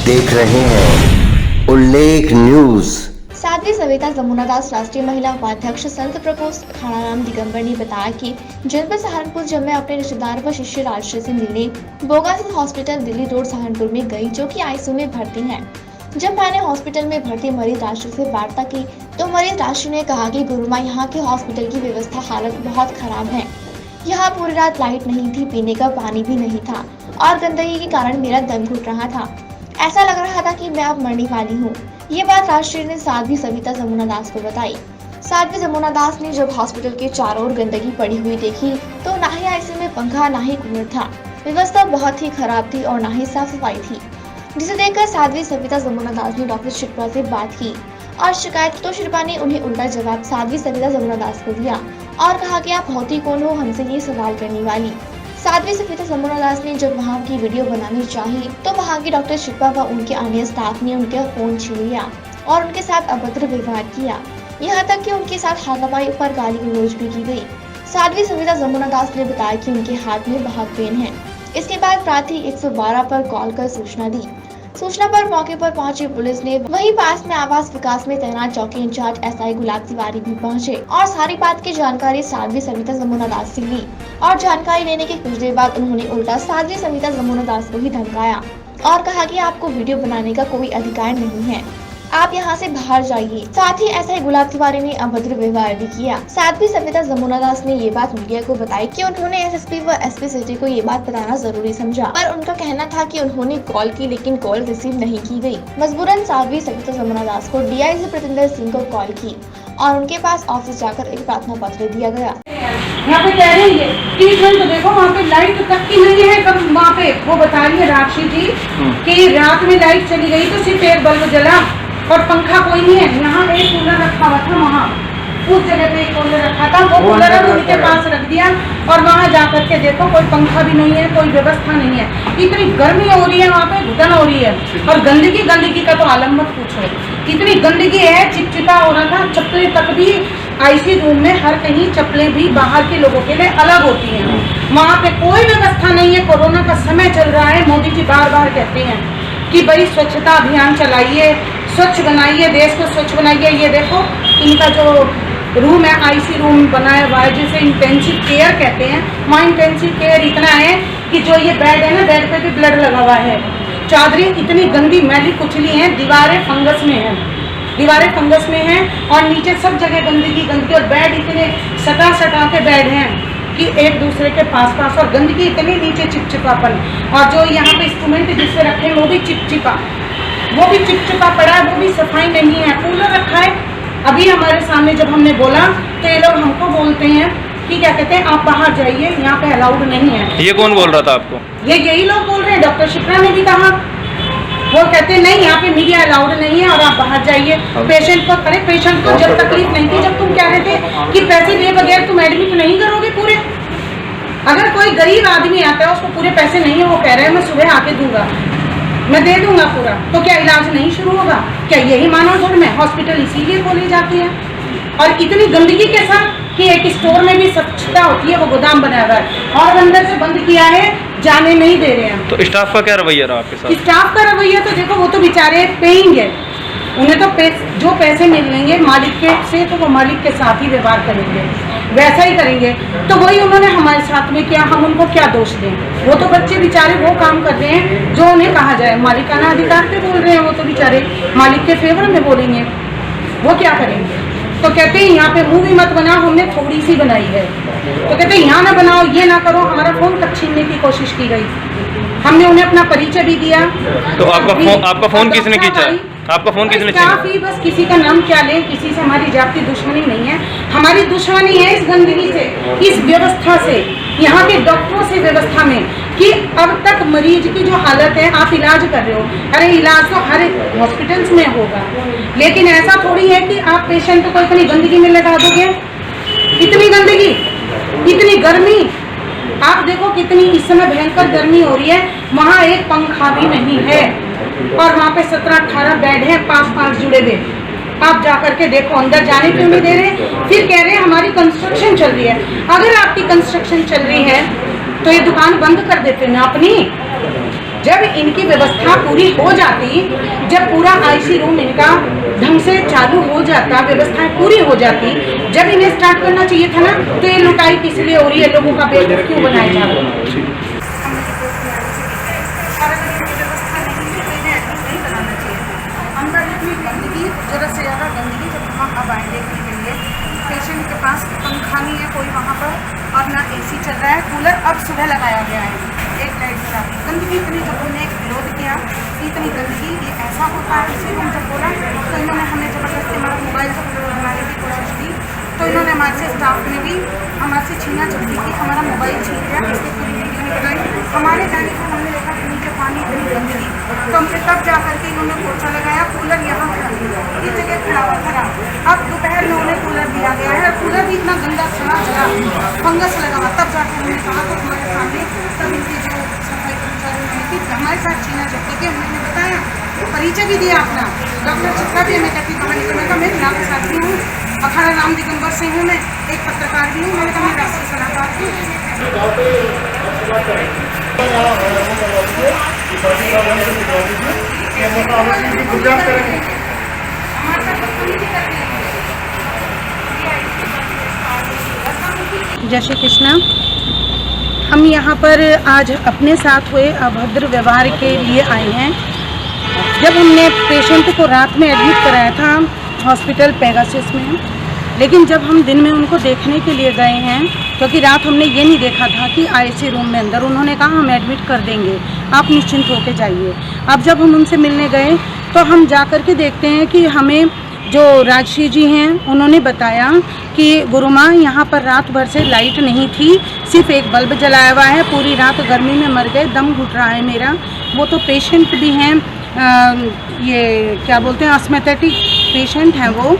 देख रहे हैं उल्लेख न्यूज। साध्वी सविता जमुना दास राष्ट्रीय महिला उपाध्यक्ष संत प्रकोष्ठ खानाराम दिगंबर ने बताया कि जनपद सहारनपुर जब मैं अपने रिश्तेदार व शिष्य राष्ट्र से मिलने bogus hospital Delhi road Saharanpur में गई, जो कि आईसीयू में भर्ती हैं। जब मैंने हॉस्पिटल में भर्ती मरीज राष्ट्र से वार्ता की तो मरीज राष्ट्र ने कहा कि गुरुमा, यहाँ के हॉस्पिटल की व्यवस्था हालत बहुत खराब है। यहाँ पूरी रात लाइट नहीं थी, पीने का पानी भी नहीं था और गंदगी के कारण मेरा दम घुट रहा था। ऐसा लग रहा था कि मैं अब मरने वाली हूँ। ये बात राष्ट्रीय ने साध्वी सविता जमुना दास को बताई। साध्वी जमुना दास ने जब हॉस्पिटल के चारों ओर गंदगी पड़ी हुई देखी तो ना ही आईसीयू में पंखा ना ही कूलर था, व्यवस्था बहुत ही खराब थी और ना ही साफ सफाई थी, जिसे देखकर साध्वी सविता जमुना दास ने डॉक्टर शिल्पा से बात की और शिकायत तो शिल्पा ने उन्हें उल्टा जवाब साध्वी सविता जमुना दास को दिया और कहा कि आप होती कौन हो हमसे ये सवाल करने वाली। साध्वी सविता जमुना दास ने जब वहां की वीडियो बनानी चाही तो वहां की डॉक्टर शिल्पा व उनके अन्य स्टाफ ने उनका फोन छीन लिया और उनके साथ अभद्र व्यवहार किया, यहाँ तक कि उनके साथ हाथापाई पर गाली गलौज भी की गई। साध्वी सविता जमुना दास ने बताया कि उनके हाथ में बहुत पेन है। इसके बाद प्रार्थी 112 पर कॉल कर सूचना दी। सूचना पर मौके पर पहुंची पुलिस ने वहीं पास में आवास विकास में तैनात चौकी इंचार्ज एसआई गुलाब तिवारी भी पहुंचे और सारी बात की जानकारी साध्वी सविता जमुना दास से ली और जानकारी लेने के कुछ देर बाद उन्होंने उल्टा साध्वी सविता जमुना दास को ही धमकाया और कहा कि आपको वीडियो बनाने का कोई अधिकार नहीं है, आप यहाँ से बाहर जाइए। साथ ही एसआई गुलाब तिवारी ने अभद्र व्यवहार भी किया। साध्वी सविता जमुना दास ने ये बात मीडिया को बताई कि उन्होंने एसएसपी व एसपी सिटी को ये बात बताना जरूरी समझा, पर उनका कहना था कि उन्होंने कॉल की लेकिन कॉल रिसीव नहीं की गई। मजबूरन साध्वी सविता जमुना दास को डीआईजी प्रतिंदर सिंह को कॉल की और उनके पास ऑफिस जाकर एक प्रार्थना पत्र दिया गया। यहाँ पे कह रही है ट्रीटमेंट तो देखो, वहाँ पे लाइट तक की नहीं है। कब वहाँ पे वो बता रही है राशि जी कि रात में लाइट चली गई तो सिर्फ एक बल्ब जला और पंखा कोई नहीं है। यहाँ एक कूलर रखा हुआ था, वहाँ उस जगह पे एक कूलर रखा था, वो कूलर उनके पास रख दिया और वहाँ जा करके देखो कोई पंखा भी नहीं है, कोई व्यवस्था नहीं है। इतनी गर्मी हो रही है, वहाँ पे घुटन हो रही है और गंदगी का तो आलम मत पूछो। इतनी गंदगी है, चिपचिपा हो रहा था। चप्पलें तक भी आईसीयू रूम में हर कहीं चप्पलें भी बाहर के लोगों के लिए अलग होती हैं। वहाँ पे कोई व्यवस्था नहीं है। कोरोना का समय चल रहा है, मोदी जी बार बार कहते हैं कि भाई स्वच्छता अभियान चलाइए, स्वच्छ बनाइए, देश को स्वच्छ बनाइए। ये देखो इनका जो रूम है, आईसीयू रूम बनाया हुआ है जिसे इंटेंसिव केयर कहते हैं। वहाँ इंटेंसिव केयर इतना है कि जो ये बेड है ना, बेड पे भी ब्लड लगा हुआ है। चादरें इतनी गंदी मैली कुचली हैं, दीवारें फंगस में हैं और नीचे सब जगह गंदगी और बेड इतने सटा के बेड हैं कि एक दूसरे के पास और गंदगी इतनी नीचे चिपचिपापन। और जो यहाँ पे इंस्ट्रूमेंट जिससे रखे हैं वो भी चिपचिपा पड़ा है, वो भी सफाई नहीं है। कूलर रखा है। अभी हमारे सामने जब हमने बोला तो ये लोग हमको बोलते हैं कि क्या कहते हैं, आप बाहर जाइए, यहाँ पे अलाउड नहीं है। ये कौन बोल रहा था आपको? यही लोग बोल रहे हैं। डॉक्टर शिप्रा ने भी कहा, वो कहते हैं नहीं, यहाँ पे मीडिया अलाउड नहीं है और आप बाहर जाइए। पेशेंट को करे, पेशेंट को जब तकलीफ नहीं थी, जब तुम कह रहे थे कि पैसे दिए बगैर तुम एडमिट नहीं करोगे पूरे। अगर कोई गरीब आदमी आता है, उसको पूरे पैसे नहीं है, वो कह रहे हैं मैं सुबह आके दूंगा, मैं दे दूंगा पूरा, तो क्या इलाज नहीं शुरू होगा? क्या यही मानव धर्म है? हॉस्पिटल इसीलिए खोली जाती है और इतनी गंदगी के साथ कि एक स्टोर में भी स्वच्छता होती है, वो गोदाम बनाया हुआ है और अंदर से बंद किया है, जाने नहीं दे रहे हैं। तो स्टाफ का क्या रवैया रहा आपके साथ? स्टाफ का रवैया तो देखो, वो तो बेचारे पेइंग है, उन्हें तो जो पैसे मिलेंगे मालिक के से, तो वो मालिक के साथ ही व्यवहार करेंगे, वैसा ही करेंगे। तो वही उन्होंने हमारे साथ में किया, हम उनको क्या दोष दें? वो तो बच्चे बेचारे वो काम कर रहे हैं जो उन्हें कहा जाए, मालिकाना अधिकार पे बोल रहे हैं, वो तो बेचारे मालिक के फेवर में बोलेंगे, वो क्या करेंगे? तो कहते हैं यहाँ पे मूवी मत बनाओ, हमने थोड़ी सी बनाई है। तो कहते हैं यहाँ ना बनाओ, ये ना करो। हमारा फोन तक छीनने की कोशिश की गई। हमने उन्हें अपना परिचय भी दिया। तो आपका फोन किसने खींचा? आपका फोन किसने छीना? काफी, बस किसी का नाम क्या ले, किसी से हमारी जाति दुश्मनी नहीं है। हमारी दुश्मनी है इस गंदगी से, इस व्यवस्था से, यहाँ के डॉक्टरों से, व्यवस्था में कि अब तक मरीज की जो हालत है, आप इलाज कर रहे हो, अरे इलाज तो हर हॉस्पिटल्स में होगा, लेकिन ऐसा थोड़ी है कि आप पेशेंट को इतनी गंदगी में लगा दोगे। इतनी गंदगी, इतनी गर्मी, आप देखो कितनी इस समय भयंकर गर्मी हो रही है। वहाँ एक पंखा भी नहीं है और वहाँ पे 17-18 बेड हैं, 5-5 जुड़े हुए। आप जाकर के देखो, अंदर जाने क्यों नहीं दे रहे? फिर कह रहे हैं हमारी कंस्ट्रक्शन चल रही है। अगर आपकी कंस्ट्रक्शन चल रही है तो ये दुकान बंद कर देते ना अपनी। जब इनकी व्यवस्था पूरी हो जाती, जब पूरा आईसी रूम इनका ढंग से चालू हो जाता, व्यवस्थाएं पूरी हो जाती, जब इन्हें स्टार्ट करना चाहिए था ना, तो ये लुटाई किस लिए हो रही है, लोगों का बेवकूफ क्यों बनाया जा रहा है। ज़रूरत से ज़्यादा गंदगी जब वहाँ अब आए देखने के लिए, पेशेंट के पास पंखा नहीं है कोई वहाँ पर, और ना एसी चल रहा है, कूलर अब सुबह लगाया गया है, एक लाइट चला दी। गंदगी इतनी, जब हमने विरोध किया इतनी गंदगी, ये ऐसा होता है, इसी को हम जब बोला तो इन्होंने हमें ज़बरदस्ती हमारा मोबाइल से बनाने की कोशिश की, तो इन्होंने हमारे से स्टाफ ने भी हमारे से छीना झपटी की, हमारा मोबाइल छीन लिया, इसकी पूरी वीडियो नहीं बनाई। हमारे जाने पर हमने देखा कि नीचे पानी इतनी गंदगी, तो हमने तब जा करके इन्होंने पोछा लगाया, कूलर यहाँ खड़ा दिया, इस जगह खड़ा हुआ खड़ा। अब दोपहर में उन्हें कूलर दिया गया है, कूलर भी इतना गंदा सड़ा चला, फंगस लगा हुआ, तब जाकर हमने कहा तो हमारे सामने तब इनकी जो सफाई कर्मचारी थी हमारे साथ छीना झपटी के, हमने बताया, परिचय भी दिया अपना, डॉक्टर चित्रा भी हमें कहती बाहर निकलने का, मैं नाम साथी हूँ, अखाड़ा राम दिगंबर से हूँ, मैं एक पत्रकार भी हूँ, मैंने कहा मैं राष्ट्रीय सलाहकार हूँ। जय श्री कृष्णा। हम यहाँ पर आज अपने साथ हुए अभद्र व्यवहार के लिए आए हैं। जब हमने पेशेंट को रात में एडमिट कराया था हॉस्पिटल पेगासस में, लेकिन जब हम दिन में उनको देखने के लिए गए हैं, क्योंकि रात हमने ये नहीं देखा था कि आईसी रूम में अंदर, उन्होंने कहा हम एडमिट कर देंगे, आप निश्चिंत होकर जाइए। अब जब हम उनसे मिलने गए तो हम जा कर के देखते हैं कि हमें जो राजश्री जी हैं उन्होंने बताया कि गुरु माँ यहाँ पर रात भर से लाइट नहीं थी, सिर्फ एक बल्ब जलाया हुआ है, पूरी रात गर्मी में मर गए, दम घुट रहा है मेरा। वो तो पेशेंट भी हैं, ये क्या बोलते हैं, अस्थमैटिक पेशेंट हैं वो,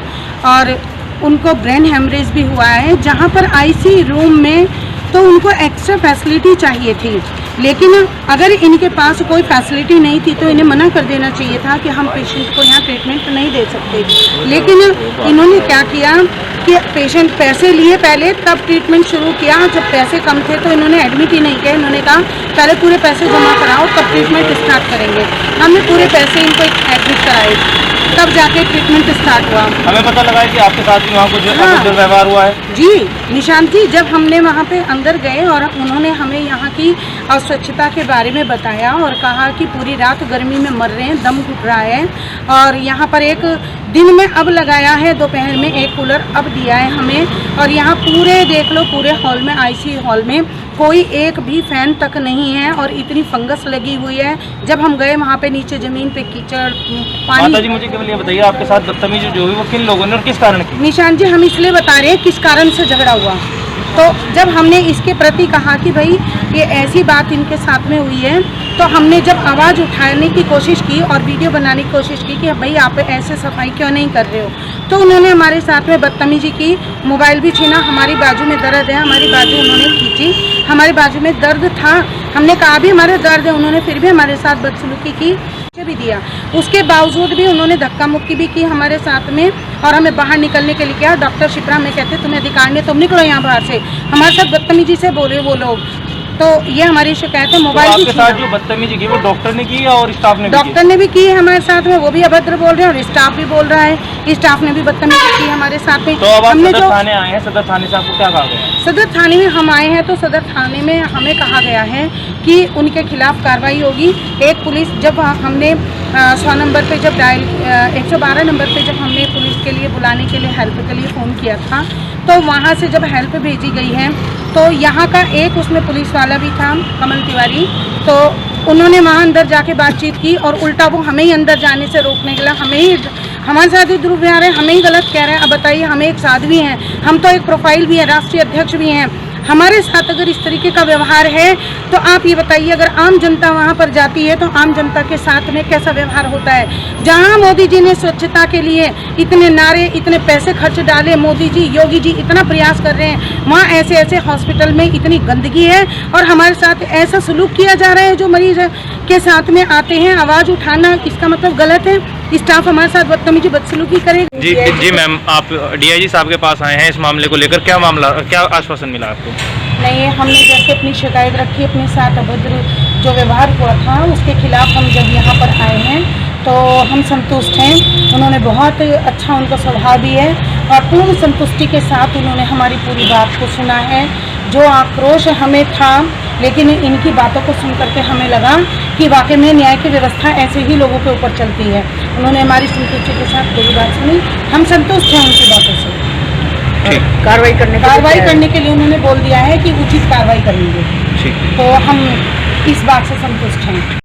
और उनको ब्रेन हेमरेज भी हुआ है। जहाँ पर आईसी रूम में तो उनको एक्स्ट्रा फैसिलिटी चाहिए थी, लेकिन अगर इनके पास कोई फैसिलिटी नहीं थी तो इन्हें मना कर देना चाहिए था कि हम पेशेंट को यहाँ ट्रीटमेंट नहीं दे सकते। लेकिन इन्होंने क्या किया कि पेशेंट पैसे लिए पहले, तब ट्रीटमेंट शुरू किया। जब पैसे कम थे तो इन्होंने एडमिट ही नहीं किया, इन्होंने कहा पहले पूरे पैसे जमा कराओ तब ट्रीटमेंट स्टार्ट करेंगे। हमने पूरे पैसे इनको एडमिट कराए, तब जाके ट्रीटमेंट स्टार्ट हुआ। हमें पता लगा है कि आपके साथ भी वहाँ कुछ अभद्र व्यवहार हुआ है। जी निशांत जी, जब हमने वहाँ पे अंदर गए और उन्होंने हमें यहाँ की अस्वच्छता के बारे में बताया और कहा कि पूरी रात गर्मी में मर रहे हैं, दम घुट रहा है, और यहाँ पर एक दिन में अब लगाया है, दोपहर में एक कूलर अब दिया है हमें, और यहाँ पूरे देख लो, पूरे हॉल में, आईसीयू हॉल में कोई एक भी फैन तक नहीं है और इतनी फंगस लगी हुई है। जब हम गए वहाँ पे नीचे ज़मीन पे कीचड़, पानी। माता जी मुझे केवल ये बताइए, आपके साथ बदतमीजी जो हुई वो किन लोगों ने और किस कारण की? निशांत जी, हम इसलिए बता रहे हैं किस कारण से झगड़ा हुआ। तो जब हमने इसके प्रति कहा कि भाई ये ऐसी बात इनके साथ में हुई है, तो हमने जब आवाज़ उठाने की कोशिश की और वीडियो बनाने की कोशिश की कि भाई आप ऐसे सफाई क्यों नहीं कर रहे हो, तो उन्होंने हमारे साथ में बदतमीजी की, मोबाइल भी छीना। हमारी बाजू में दर्द है, हमारी बाजू उन्होंने खींची, हमारे बाजू में दर्द था, हमने कहा भी हमारे दर्द है, उन्होंने फिर भी हमारे साथ बदसलूकी की भी दिया। उसके बावजूद भी उन्होंने धक्का मुक्की भी की हमारे साथ में और हमें बाहर निकलने के लिए किया। डॉक्टर शिप्रा में कहते तुम्हें अधिकार नहीं, तुम निकलो यहाँ बाहर से, हमारे साथ बदतमीजी से बोले वो लोग। तो ये हमारी शिकायत है। मोबाइल आपके साथ जो बदतमीजी की वो डॉक्टर ने की और स्टाफ ने भी की? डॉक्टर ने भी की है हमारे साथ में, वो भी अभद्र बोल रहे हैं, और स्टाफ भी बोल रहा है, स्टाफ ने भी बदतमीजी की हमारे साथ में। तो अब आप सदर थाने आए हैं, सदर थाने से आपको क्या कहा गया है? सदर थाने में हम आए हैं तो सदर थाने में हमें कहा गया है कि उनके खिलाफ कार्रवाई होगी। एक पुलिस, जब हमने 100 नंबर पे जब डायल 112 नंबर पे जब हमने पुलिस के लिए बुलाने के लिए, हेल्प के लिए फ़ोन किया था, तो वहाँ से जब हेल्प भेजी गई है तो यहाँ का एक उसमें पुलिस वाला भी था, कमल तिवारी, तो उन्होंने वहाँ अंदर जाके बातचीत की और उल्टा वो हमें ही अंदर जाने से रोकने के लिए, हमें ही, हमारे साथ ही दुर्व्यवहार है, हमें ही गलत कह रहे हैं। अब बताइए, हम एक साध्वी हैं, हम तो एक प्रोफाइल भी है, राष्ट्रीय अध्यक्ष भी हैं, हमारे साथ अगर इस तरीके का व्यवहार है तो आप ये बताइए, अगर आम जनता वहाँ पर जाती है तो आम जनता के साथ में कैसा व्यवहार होता है। जहाँ मोदी जी ने स्वच्छता के लिए इतने नारे, इतने पैसे खर्च डाले, मोदी जी, योगी जी इतना प्रयास कर रहे हैं, वहाँ ऐसे ऐसे हॉस्पिटल में इतनी गंदगी है और हमारे साथ ऐसा सलूक किया जा रहा है। जो मरीज के साथ में आते हैं, आवाज़ उठाना, इसका मतलब गलत है। स्टाफ हमारे साथ बदतमीजी, बदसलूकी करेगा। जी मैम, आप डीआईजी साहब के पास आए हैं इस मामले को लेकर, क्या आश्वासन मिला आपको? नहीं, हमने जैसे अपनी शिकायत रखी, अपने साथ अभद्र जो व्यवहार हुआ था उसके खिलाफ हम जब यहाँ पर आए हैं तो हम संतुष्ट हैं। उन्होंने बहुत अच्छा, उनका स्वभाव भी है और पूर्ण संतुष्टि के साथ उन्होंने हमारी पूरी बात को सुना है। जो आक्रोश हमें था, लेकिन इनकी बातों को सुन करके हमें लगा कि वाकई में न्याय की व्यवस्था ऐसे ही लोगों के ऊपर चलती है। उन्होंने हमारी संतुष्टि के साथ पूरी बात सुनी, हम संतुष्ट हैं उनकी बातों से। कार्रवाई करने के लिए उन्होंने बोल दिया है कि उचित कार्रवाई करेंगे, ठीक। तो हम इस बात से संतुष्ट हैं।